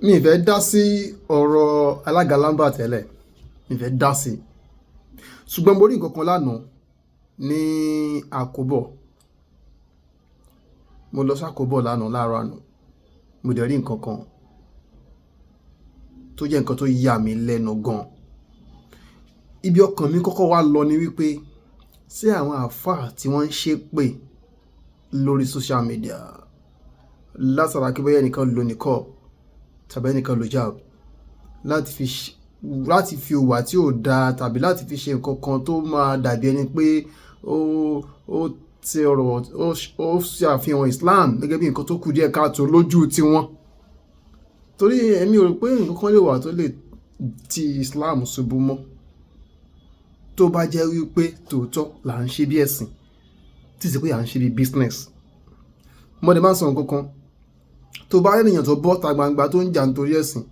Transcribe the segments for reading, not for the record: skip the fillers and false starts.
mi ì fẹ́ dá sí ọ̀rọ̀ alága Lamba tẹ́lẹ̀, mi ì fẹ́ dá sí, ṣùgbọ́n mo rí nǹkan kan lánàá ní Àkóbọ̀. Mo lọ sí Àkóbọ̀ lánàá láàárọ̀ àná, mo dẹ̀ rí nǹkan kan tó jẹ́ nǹkan tó yà mí lẹ́nu gan. Ibi ọkàn mi kọ́kọ́ wá lọ ni wípé ṣé àwọn àáfàá tí wọ́n ń ṣépè lórí social media látara kí bóyá ẹnìkan lo nìkọ́ tàbí ẹnìkan lo jab láti fi hùwà tí ò dáa tàbí láti fi ṣe nǹkan kan tó máa dàbí ẹni pé ó ṣe àfihàn Islam gẹ́gẹ́ bí nǹkan tó kù díẹ̀ káàtó lójú tiwọn. Torí èmi ò rò pé nǹkan kan lè wà tó lè ti Islam ṣubú mọ́ tó bá jẹ́ wípé tòótọ́ là ń ṣe bí ẹ̀sìn tí sì pé à ń ṣe bí business. Mo dẹ̀ máa ń sọ nǹkan kan, tó bá rí ènìyàn tó bọ́ ta gbangba tó ń jà nítorí ẹ̀sìn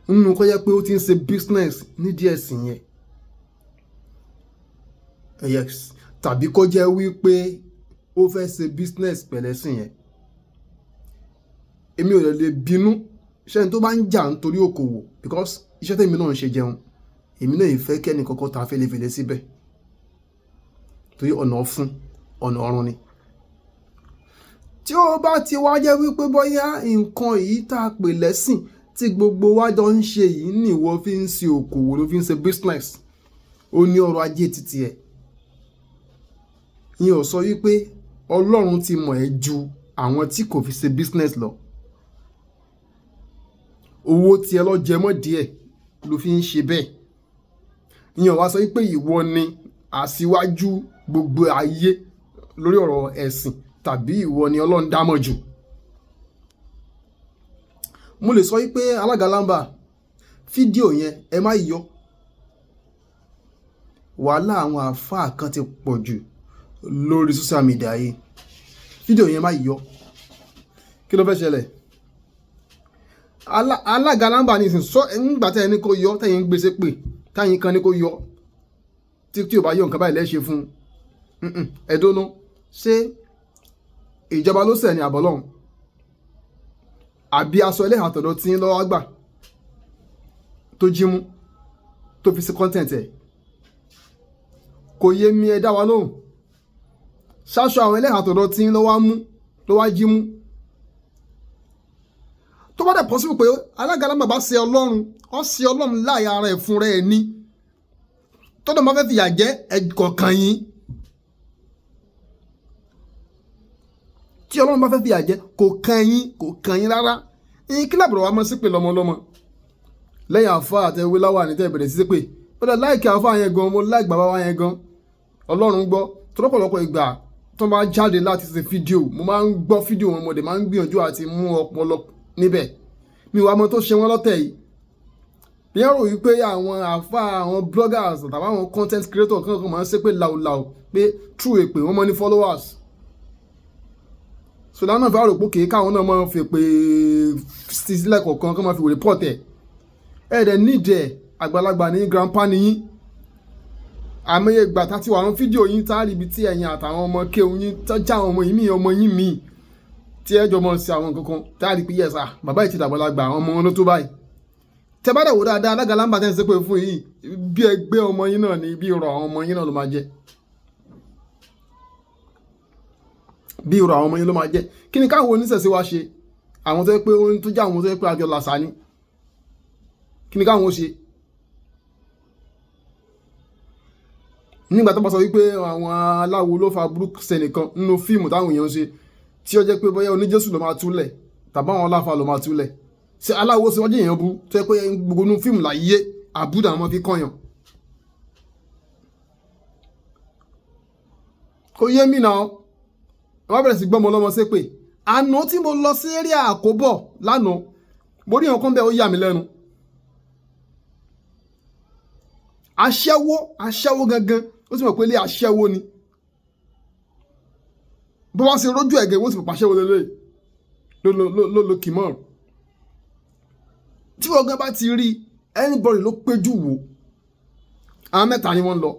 nínú kó jẹ́ pé ó ti ń ṣe business nídìí ẹ̀sìn yẹn, yes, tàbí kó jẹ́ wípé ó fẹ́ ṣe business pẹ̀lẹ́sìn yẹn, èmi ò lè bínú ṣẹ́ni tó bá ń jà nítorí òkòwò, because iṣẹ́ tèmi náà ń ṣe jẹun, èmi náà ìfẹ́ kí ẹnì kọ́kọ́ ta fẹ́lẹ́fẹ́lẹ́ síbẹ̀ torí ọ̀nà ọ̀fun ọ̀nà ọ̀run ni. Tí ó bá ti wá jẹ́ wípé bóyá nǹkan yìí tá a pè lẹ́sìn tí gbogbo wa jọ ń ṣe yìí ni ìwọ fi ń ṣe òkòwò, ló fi ń ṣe business, ó ní ọrọ̀ ajé títí ẹ̀, ìyẹn ò sọ wípé Ọlọ́run ti mọ̀ ẹ́ ju àwọn tí kò fi ṣe business lọ. Owó tí ẹ lọ jẹ mọ́ díẹ̀ ló fi ń ṣe bẹ́ẹ̀. Ìyẹn wá sọ wípé ìwọ ni aṣíwájú gbogbo ayé lórí ọ̀rọ̀ ẹ̀sìn tàbí ìwọ ni Ọlọ́run dámọ̀ jù. Mo lè sọ wípé alága Lamba fídíò yẹn ẹ má yọ, wàhálà àwọn àáfàá kan ti pọ̀ jù lórí social media yìí, fídíò yẹn má yọ. Kí ló fẹ́ ṣẹlẹ̀? Alága Lamba ní ìsìn sọ nígbà tẹ́ ẹni kó yọ, tẹ́yìn gbèsè pé táyìn kan ní kó yọ tí ò bá yọ nǹkan báyìí lẹ́ṣẹ̀ fún ẹ̀dọ́nà ṣé ìjọba ló ṣẹ̀ ní àbọ̀lọ́hún àbí aṣọ ẹlẹ́hà tọ̀dọ̀ tí ń lọ́wọ́ àgbà tó jí mú tó fi sí content ẹ̀? Kò yé mi, ẹ dá wa lóhùn. Ṣáṣọ àwọn ẹlẹ́hà tọ̀dọ̀ tí ń lọ́wọ́ mú ló wá jí mú? Tó bá dẹ̀ possible pé alága Lamba bá ṣe Ọlọ́run, ó ṣe Ọlọ́run láàyè ara ẹ̀ fún rẹ̀ ní tọ́dọ̀ máa fẹ́ fìyà jẹ ẹ̀kọ̀ọ̀kan yín. Tí Ọlọ́run bá fẹ́ fìyà jẹ kò kàn yín rárá. Ìyín kí làbúrò wa mọ́ sí pé lọ́mọlọ́mọ lẹ́yìn àfa àtẹwé láwà ní tẹ́ bẹ̀rẹ̀ sí pé ó dẹ̀ láìkí àfa yẹn gan, mo láìkí bàbá wa yẹn gan, Ọlọ́run gbọ́. Tọ́lọ́pọ̀lọpọ̀ ìgbà tó máa jáde láti ṣe fídíò, mo máa ń gbọ́ fídíò wọn, mo dẹ̀ máa ń gbìyànjú àti mú ọpọlọ níbẹ̀. Mi wá mọ́ tó ṣe wọ́n lọ́tẹ̀ yìí. Bí wọ́n rò wípé àwọn àfa, àwọn bloggers tàbí àwọn content creator kankan máa ń ṣe pé làwùlàwù pé true èpè wọ́n mọ́ ní followers. So lánàá fẹ́ rò pé kìí káwọn náà máa ń fi pé sílẹ̀ kọ̀ọ̀kan kí wọ́n máa fi wò report ẹ̀. Ẹ̀ẹ́dẹ̀ nídìí àgbàlagbà ní grandpa nìyín. Àmọye ìgbà tá ti wà ní fídíò yín tá a rí ibi tí ẹ̀yin àtàwọn ọmọ kéwù yín já àwọn ọmọ yín míì tí ẹjọ́ mọ̀ sí àwọn kankan tá a rí pé yẹ̀sà bàbá yìí ti dàgbàlagbà, àwọn ọmọ wọn ló tó báyìí. Tẹ bá dẹ̀ wò dáadáa, alága Lamba tẹ́ ń ṣépè fún yìí bí ẹgbẹ́ ọmọ yín náà ni, bí irọ́ àwọn ọmọ yín náà ló máa jẹ́. Bí irọ́ àwọn ọmọ yín ló máa jẹ́. Kí ni káwọn oníṣẹ̀ṣe wá ṣe? Àwọn tó yẹ pé ohun tó jẹ́ àwọn tó yẹ pé àjọ làṣà ni. Kí ni káwọn ó ṣe? Nígbà tó bá sọ wípé àwọn aláwo ló fa burúkú sẹ́nìkan nínú fíìmù táwọn èèyàn ṣe, tí ó jẹ́ pé bóyá oníjésù ló máa túlẹ̀ tàbí àwọn aláfa ló máa túlẹ̀, ṣe aláwo ṣe wájú èèyàn bú tó yẹ pé gbogbo inú fíìmù láyé àbúdà wọn fi kọyàn? Kò yé mi náà. Wọ́n bẹ̀rẹ̀ sí gbọ́mọ lọ́mọ ṣépè. Àná tí mo lọ sí area Àkóbọ̀ lánàá, mo rí nǹkan bẹ́ẹ̀ ó yà mí lẹ́nu. Aṣẹ́wó gangan, ó sì mọ̀ pé ilé aṣẹ́wó ni. Bó wá sí rójú ẹ̀gẹ́ wọ́n sì mọ̀ pàṣẹ́wó lélẹ̀ ló kì mọ́. Tí wọ́n gan bá ti rí anybody ló péjú wò, àwọn mẹ́ta ni wọ́n lọ.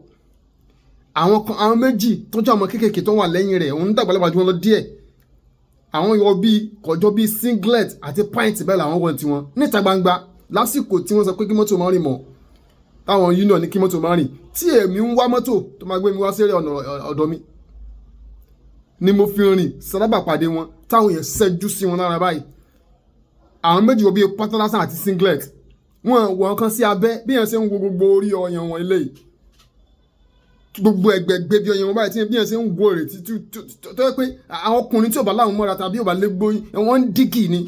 Àwọn méjì tó jẹ́ ọmọ kéékèèké tó wà lẹ́yìn rẹ̀, òun dàgbàlagbà jù wọn lọ díẹ̀. àwọn yọ bíi kọjọ bíi singlet àti pint bẹ́ẹ̀ làwọn wọ̀ tiwọn níta gbangba lásìkò tí wọ́n sọ pé kí mọ́tò máa rìn mọ́ táwọn union ní kí mọ́tò máa rìn tí èmi ń wá mọ́tò tó máa gbé mi wá sí ọ̀nà ọ̀dọ̀ mi ni mo fi rìn sálábà pàdé wọn táwọn yẹn ṣẹ́jú sí wọn lára báyìí àwọn méjì wọ bíi pátá lásán àti singlet wọn kan sí abẹ́ bí yẹn ṣe ń wo gbogbo orí ọyàn wọn eléyìí gbogbo ẹgbẹgbẹ bí ọyàn wọn báyìí tí bí yẹn ṣe ń wo èrè tó yẹ pé àwọn ọkùnrin tí ò bá láwọn mọ́ra tàbí ò bá lé gbóyún wọ́n ń dígì ni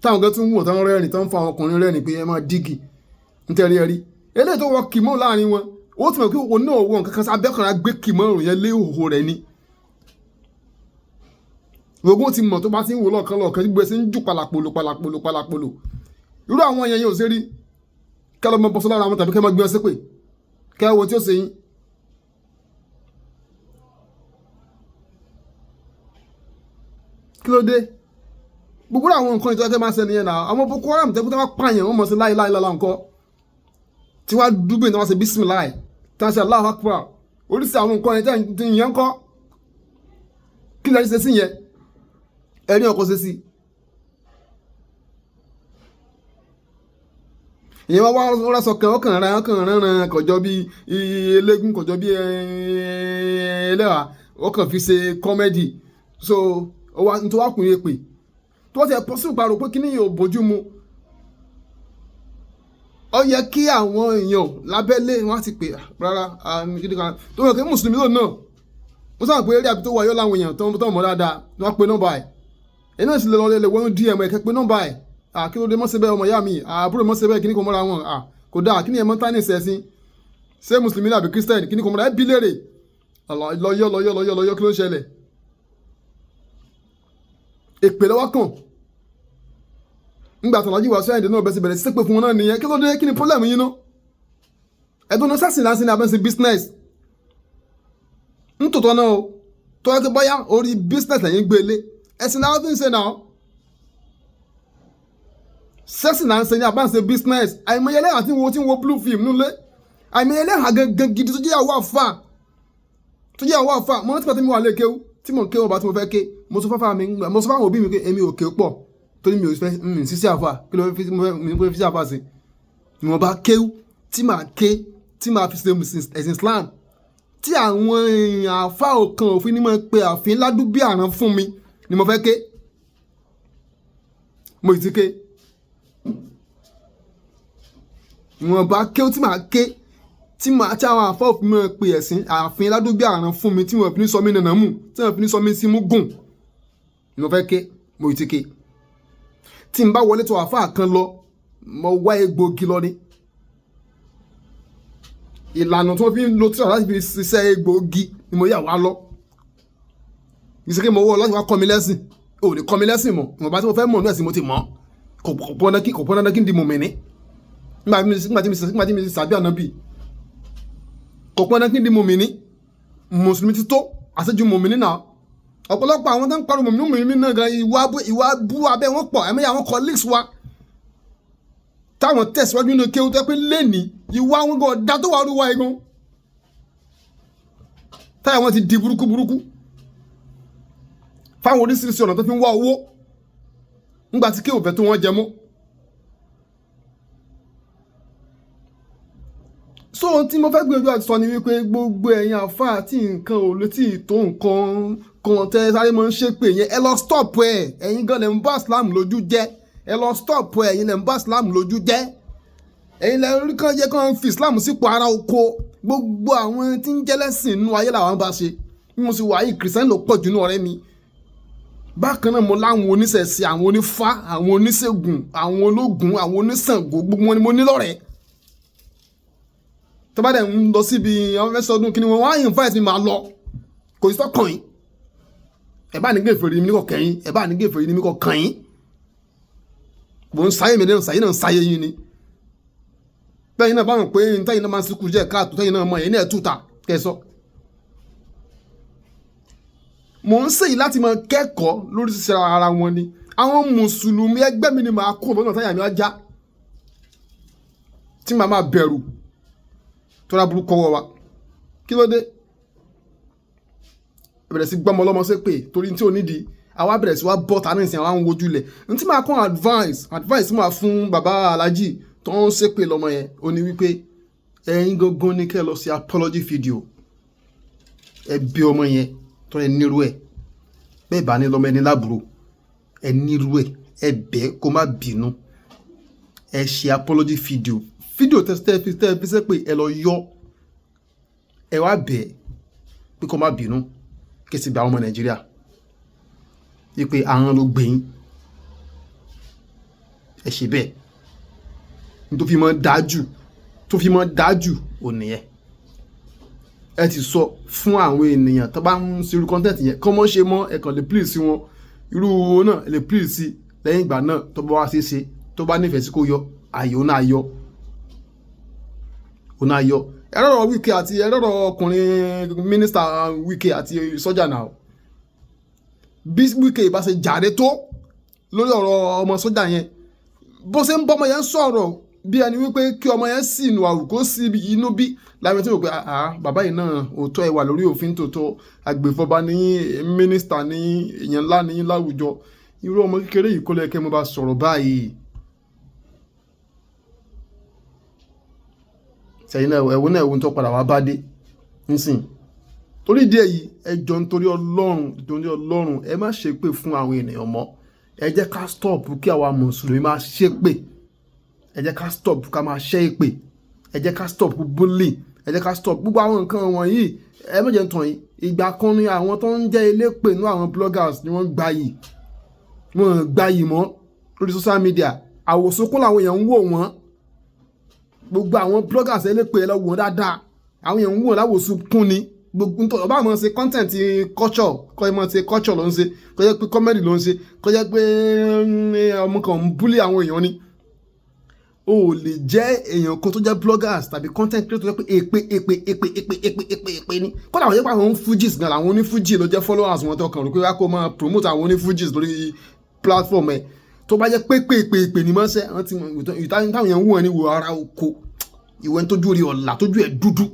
táwọn kan tún wò tán rẹ́rìn tán fa àwọn ọkùnrin rẹ́rìn pé ẹ máa dígì nítorí ẹ rí eléyìí tó wọ kìmọ́ láàrin wọn ó ti mọ̀ pé òun náà wọ nǹkan kan sí abẹ́kànlá gbé kìmọ́ òrùn yẹn lé òhò rẹ̀ ni ogun ti mọ̀ tó bá ti ń wò lọ́ọ̀kan tí gbèsè ń jù palapolo irú àwọn yẹn yóò ṣe rí kẹ́lọ́ mọ́ bọ́sọ́ lára wọn tàbí kẹ́ mọ́ gbé ọ ṣépè kẹ́ wo tí ó ṣe yín. kí ló dé gbogbo àwọn nǹkan ìtọ́jú máa ń ṣe nìyẹn náà àwọn Boko Haram tẹ́kú tó máa pààyàn wọ́n mọ̀ sí láìláì lọ́la nǹkan tí wàá dúgbìn tí wọ́n ṣe bismillah tí wọ́n ṣe Allahu Akbar oríṣi àwọn nǹkan yẹn tí ìyẹn ń kọ́ kí lẹ́yìn ṣe sí yẹn ẹni ọkọ̀ ṣe sí ìyẹn wá wá sọ kàn ọkàn rán kọjọ bí eléégún kọjọ bí ẹlẹ́wà ọkàn fi ṣe kọ́mẹ́dì so nítorí wàá kùnrin èpè tó ti ẹ̀ pọ̀ sí ìparò pé kí ni yóò bójú mu ó yẹ kí àwọn èèyàn lábẹ́lé wọn ti pè rárá gidi kan tó yẹ kí mùsùlùmí lò náà mo sábà pé eré àbí tó wáyọ́ láwọn èèyàn tó ń mọ̀ dáadáa wọ́n pe nọ́mbà ẹ̀ ẹ̀yin náà sì lè lọ́ọ́ lè wọ́n DM ẹ̀ kẹ́ pe nọ́mbà ẹ̀ kí ló dé mọ́sẹ̀ bẹ́ẹ̀ ọmọ ìyá mi àbúrò mọ́sẹ̀ bẹ́ẹ̀ kí ni kò mọ́ra wọn kò dáa kí ni ẹ̀ mọ́ tání ìṣẹ̀sìn ṣé mùsùlùmí àbí kírísítẹ́nì kí ni kò mọ́ra ẹ̀ bí léèrè lọ́yọ́ kí ló ń ṣẹlẹ̀ èpè lọ́wọ́ kàn nígbà tó lọ́jú wá sí ẹ̀ǹdẹ̀ náà bẹ̀rẹ̀ sí sẹ́pẹ̀ fún wọn náà nìyẹn kí ló dé kí ni pọ́lẹ́mù yín náà ẹ̀dùn náà sẹ́sìn láti ní abẹ́sẹ̀ business nítòótọ́ náà o tó yẹ kí bọ́yá orí business lẹ́yìn gbélé ẹ̀sìn náà fi ń ṣe náà sẹ́sìn náà ń ṣe ní abáǹṣe business àìmọye ẹlẹ́hà tí ń wo blue film nílé àìmọye ẹlẹ́hà gangan gidi tó jẹ́ ìyàwó àfà mo rántí pàtó mi wà lé kéwú tí mo kéwú bá tí mo fẹ́ ké mo sọ fáwọn òbí mi pé èmi ò kéwú pọ̀ torí mi ò fẹ́ sí sí àfà kí ló fi sí àfà sí ni wọ́n bá kéwú tí màá ké tí màá fi ṣe ẹ̀sìn Islam tí àwọn èèyàn àfà òkan òfin ní mo pe àfin ládùúgbò àrán fún mi ni mo fẹ́ ké mo ì ti ké wọ́n bá kéwú tí màá ké tí àwọn àfà òfin mo pe ẹ̀sìn àfin ládùúgbò àrán fún mi tí wọ́n fi ní sọ mí nànà mù tí wọ́n fi ní sọ mí sí mú gùn ni mo fẹ́ ké mo ì ti ké tí n bá wọlé tó àfáà kan lọ mo wá egbògi lọ ní ìlànà tí wọ́n fi ń lo tíra láti fi ṣiṣẹ́ egbògi ni mo yà wá lọ ìṣèké mo wọ́ láti wá kọ́ mi lẹ́sìn ò lè kọ́ mi lẹ́sìn mọ́ ìwọ̀nba tí mo fẹ́ mọ̀ ní ẹ̀sìn mo ti mọ̀ kò pọ́n dandan kí n di mùmínì nígbà tí mi ti sàbí ànábì kò pọ́n dandan kí n di mùmínì mùsùlùmí ti tó àṣejù mùmínì náà ọ̀pọ̀lọpọ̀ àwọn tó ń parọ́ mùmínì náà gan ìwà bú abẹ́ wọn pọ̀ ẹ̀mẹ́yà àwọn colleagues wa táwọn tẹ̀síwájú nínú kéwú tó pé lẹ́ni ìwà wọn gan ọ̀dà tó wà lówà igun táyà wọn ti di burúkú fáwọn oríṣiríṣi ọ̀nà tó fi ń wá owó nígbà tí kéwú fẹ́ tó wọ́n jẹ mọ́. so ohun tí mo fẹ́ gbìyànjú àti sọ ni wípé gbogbo ẹ̀yin àfáà tí nǹkan ò létí tó nǹkan kan tẹ́ sáré máa ń ṣépè yẹn ẹ lọ stop ẹ̀ ẹ̀yin gan lẹ́ ń bá Islam lójú jẹ́ ẹ lọ stop ẹ̀ ẹ̀yin lẹ́ ń bá Islam lójú jẹ́ ẹ̀yin lẹ́ rí kán jẹ́ kán fi Islam sípò ara oko gbogbo àwọn tí ń jẹ́lẹ́sìn inú ayé làwọn bá ṣe bí mo sì wà yìí kìrìsìtẹ́nì ló pọ̀ jù ní ọ̀rẹ́ mi bákan náà mo láwọn oníṣẹ̀ṣe àwọn onífá àwọn oníṣègùn àwọn ológun àwọn oníṣàngó gbogbo wọn ni mo ní lọ́rẹ̀ẹ́ tó bá dẹ̀ ń lọ síbi àwọn fẹ́ sọdún kí ni wọ́n wá invite mi máa lọ kò sí tọkàn yín ẹ bá ní gèfèrè mi kò kẹ́yìn ẹ bá ní gèfèrè mi kò kàn yín bó ń sáyé mi náà sáyé náà sáyé yín ni bẹ́ẹ̀ náà bá wọn pé táyìn náà máa ń sìnkú jẹ́ káàtó táyìn náà mọ̀ ẹ̀yìn náà túta kẹsọ́ mò ń sèyí láti máa kẹ́kọ̀ọ́ lórí ṣíṣe ara wọn ni àwọn mùsùlùmí ẹgbẹ́ mi ni màá kó lọ́nà táyà mi á já tí màá máa bẹ̀rù tó rà burúkọ wọ wa kí ló dé bẹ̀rẹ̀ sí gbọ́mọ lọ́mọ ṣépè torí tí ò nídìí àwa bẹ̀rẹ̀ sí wá bọ́ ta ní ìsìn àwa ń wojú lẹ̀ n tí máa kọ́ advice máa fún bàbá alájì tó ń ṣépè lọ́mọ yẹn ó ní wípé ẹ̀yin gangan ní kẹ́ lọ sí apology video ẹ bí ọmọ yẹn tó ẹ nírú ẹ bẹ́ẹ̀ bá ní lọ́mọ ẹni lábúrò ẹ nírú ẹ ẹ bẹ́ẹ̀ kó má bínú ẹ ṣe apology video tẹ́ fi ṣépè ẹ lọ yọ ẹ wá bẹ́ẹ̀ pé kó má bínú kí sì gba ọmọ Nàìjíríà wípé àwọn ló gbẹ̀yìn ẹ ṣe bẹ́ẹ̀ tó fi mọ́ dájú ò nìyẹn ẹ ti sọ fún àwọn ènìyàn tó bá ń ṣerú content yẹn kọ́ mọ́ ṣe mọ́ ẹ̀kàn lè please sí wọn irú owó náà lè please sí lẹ́yìn ìgbà náà tó bá wá ṣe tó bá nífẹ̀ẹ́ sí kó yọ ààyè ó náà yọ ẹ̀rọ Wike àti ẹ̀rọ ọkùnrin mínísítà Wike àti sọ́jà náà bí Wike bá ṣe jàre tó lórí ọ̀rọ̀ ọmọ sọ́jà yẹn bó ṣe ń bọ́ ọmọ yẹn sọ̀rọ̀ bí ẹni wípé kí ọmọ yẹn sì nù àwùkọ́ sí inú bí láwọn tí mo pé bàbá yìí náà òótọ́ ẹ wà lórí òfin tòótọ́ agbèfọ́ba ní mínísítà ní èèyàn ńlá ní láwùjọ irú ọmọ kékeré yìí kó lè kẹ́ mo bá sọ̀rọ̀ báyìí. sẹ́yìn náà ẹ̀wọ̀n tó padà wá bá dé nísìn torí díẹ̀ yìí ẹ jọ nítorí Ọlọ́run ẹ má ṣe pé fún àwọn ènìyàn mọ́ ẹ jẹ́ ká stop kí àwa mùsùlùmí máa ṣe pé ẹ jẹ́ ká stop ká máa ṣe ìpè ẹ jẹ́ ká stop bullying ẹ jẹ́ ká stop gbogbo àwọn nǹkan wọ̀nyí ẹ má jẹ́ ń tàn yín ìgbà kan ní àwọn tó ń jẹ́ elépè ní àwọn bloggers ni wọ́n gbayì mọ́ lórí social media àwòsókún làwọn èèyàn ń wò wọ́n gbogbo àwọn bloggers elépè ẹ lọ wò dáadáa àwọn èèyàn ń wò láwòsókún ni gbogbo nítorí ọba àmọ́ ṣe content culture kọ́ ẹ mọ́ ṣe culture ló ń ṣe kọ́ jẹ́ pé comedy ló ń ṣe kọ́ jẹ́ pé ọmọ kan ń bully àwọn èèyàn ni o lè jẹ́ èèyàn kan tó jẹ́ bloggers tàbí content creator tó jẹ́ pé èpè ni kọ́dà àwọn yẹ́pọ̀ àwọn fujis gan àwọn onífújì ló jẹ́ followers wọn tó kàn rò pé wá kó máa promote àwọn onífújis lórí platform ẹ̀ tó bá jẹ́ pé èpè ni mọ́ṣẹ́ àwọn tí táwọn yẹn ń wù wọn ní wo ara oko ìwé tójú rí ọ̀la tójú ẹ̀ dúdú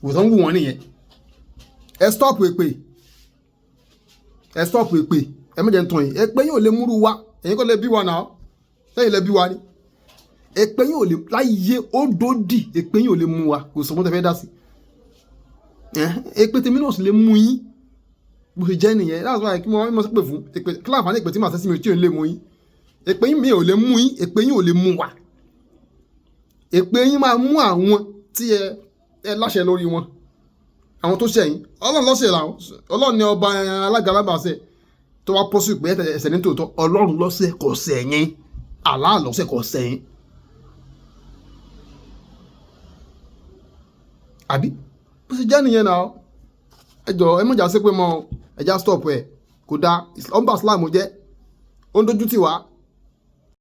ìwòsàn ń wù wọn nìyẹn ẹ stop èpè ẹ méjì ń tàn yín èpè yóò lè múrú wa èyí kò lè bí wa náà lẹ́yìn lè bí wa ni èpè yóò lè láyé ó dòdì èpè yóò lè mú wa kò sọ mọ́ tẹ́ fẹ́ dá sí èpè tèmi náà sì lè mú yín bó ṣe jẹ́ nìyẹn láti wáyé kí wọ́n mọ̀ sí pé fún èpè kí láǹfààní èpè tí màá sẹ́sí mi tí ò lè mú yín èpè yín mi ò lè mú yín èpè yín ò lè mú wa èpè yín máa mú àwọn tí ẹ láṣẹ lórí wọn àwọn tó ṣẹ̀yìn ọlọ́run lọ́sẹ̀ làwọn ọlọ́run ní ọba alága alábàáṣẹ tó wá pọ́ sí ìpè ẹsẹ̀ ní tòótọ́ ọlọ́run lọ́sẹ̀ kò sẹ̀yìn Allah lọ́sẹ̀ kò sẹ̀yìn àbí bó ṣe jẹ́ nìyẹn náà ẹ jọ ẹ mọ̀jà sí pé mọ́ ẹja stop ẹ̀ kò dáa ọ̀nba Islam jẹ́ ó ń dojú tì wá